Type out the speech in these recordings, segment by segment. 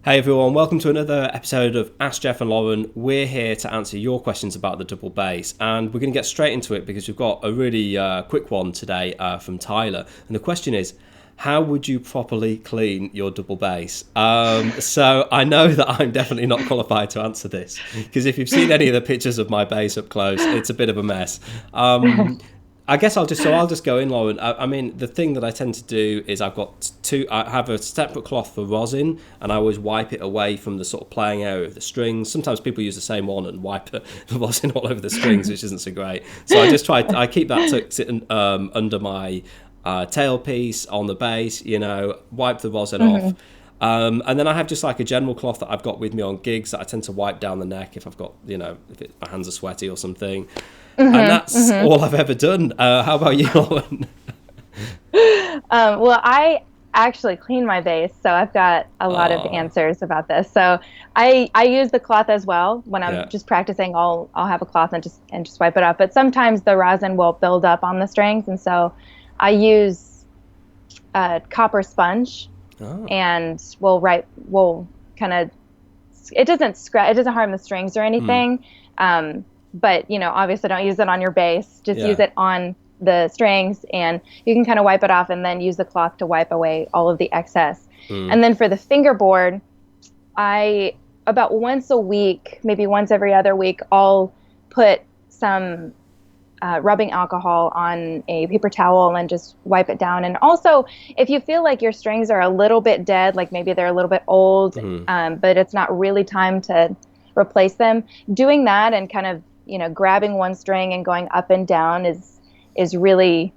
Hey everyone, welcome to another episode of Ask Geoff and Lauren. We're here to answer your questions about the double bass, and we're going to get straight into it because we've got a really quick one today from Tyler. And the question is, how would you properly clean your double bass? So I know that I'm definitely not qualified to answer this because if you've seen any of the pictures of my bass up close, it's a bit of a mess. I guess I'll just go in, Lauren. I mean, the thing that I tend to do is I have a separate cloth for rosin, and I always wipe it away from the sort of playing area of the strings. Sometimes people use the same one and wipe the rosin all over the strings, which isn't so great. So I keep that tucked under my tailpiece on the bass, wipe the rosin off. And then I have just like a general cloth that I've got with me on gigs that I tend to wipe down the neck if I've got, my hands are sweaty or something. And that's all I've ever done. How about you, Lauren? Well, I actually clean my bass, so I've got a lot of answers about this. So I use the cloth as well. When I'm just practicing, I'll have a cloth and just wipe it off. But sometimes the rosin will build up on the strings, and so I use a copper sponge, and we'll kind of, it doesn't harm the strings or anything. But, obviously don't use it on your bass. Just use it on the strings, and you can kind of wipe it off and then use the cloth to wipe away all of the excess. And then for the fingerboard, about once a week, maybe once every other week, I'll put some rubbing alcohol on a paper towel and just wipe it down. And also, if you feel like your strings are a little bit dead, like maybe they're a little bit old, but it's not really time to replace them, doing that and kind of grabbing one string and going up and down is really,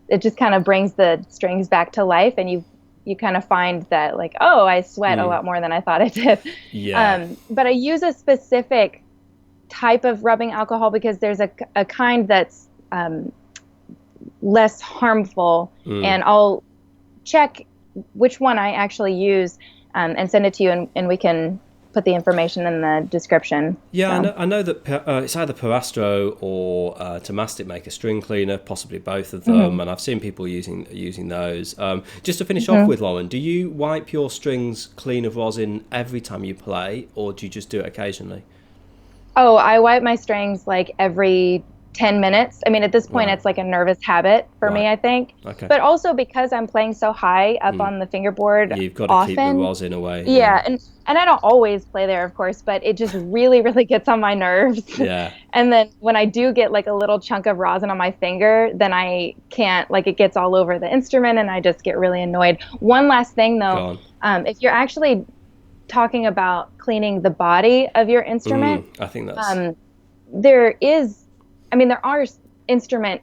it just kind of brings the strings back to life, and you kind of find that like, oh, I sweat a lot more than I thought I did. But I use a specific type of rubbing alcohol because there's a kind that's less harmful, and I'll check which one I actually use and send it to you, and we can put the information in the description. I know that it's either Perastro or Tomastic make a string cleaner, possibly both of them, and I've seen people using those. Just to finish off with, Lauren, do you wipe your strings clean of rosin every time you play, or do you just do it occasionally? Oh, I wipe my strings like every 10 minutes. I mean, at this point, it's like a nervous habit for me, I think. Okay. But also because I'm playing so high up on the fingerboard, you've got to keep the rosin away. Yeah, and I don't always play there, of course, but it just really, really gets on my nerves. Yeah. And then when I do get like a little chunk of rosin on my finger, then I can't, like it gets all over the instrument and I just get really annoyed. One last thing though, if you're actually talking about cleaning the body of your instrument, I think that's... there are instrument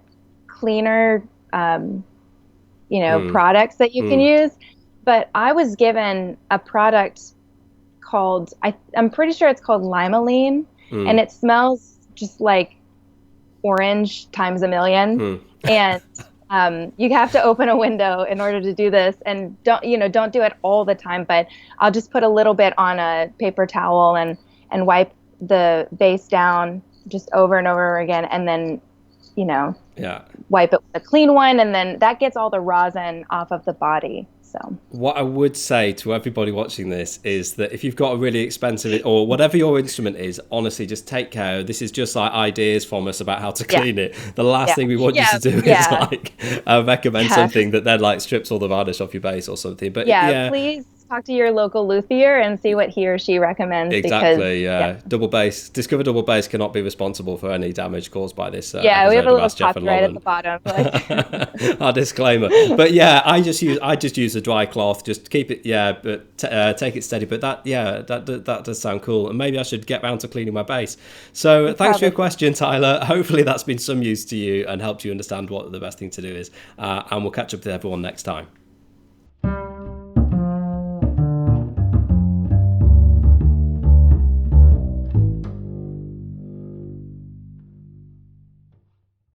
cleaner, products that you can use, but I was given a product called, I'm pretty sure it's called Limonene, and it smells just like orange times a million. And you have to open a window in order to do this, and don't do it all the time, but I'll just put a little bit on a paper towel and wipe the bass down just over and over again, and then wipe it with a clean one, and then that gets all the rosin off of the body. So what I would say to everybody watching this is that if you've got a really expensive, or whatever your instrument is, honestly, just take care. This is just like ideas from us about how to clean it. The last thing we want you to do is like recommend something that then like strips all the varnish off your bass or something. But please talk to your local luthier and see what he or she recommends. Exactly. Double bass. Discover Double Bass cannot be responsible for any damage caused by this. We have a little copyright at the bottom. Our disclaimer. But I just use a dry cloth. Just keep it. But take it steady. But that does sound cool. And maybe I should get round to cleaning my bass. So thanks for your question, Tyler. Hopefully that's been some use to you and helped you understand what the best thing to do is. And we'll catch up with everyone next time.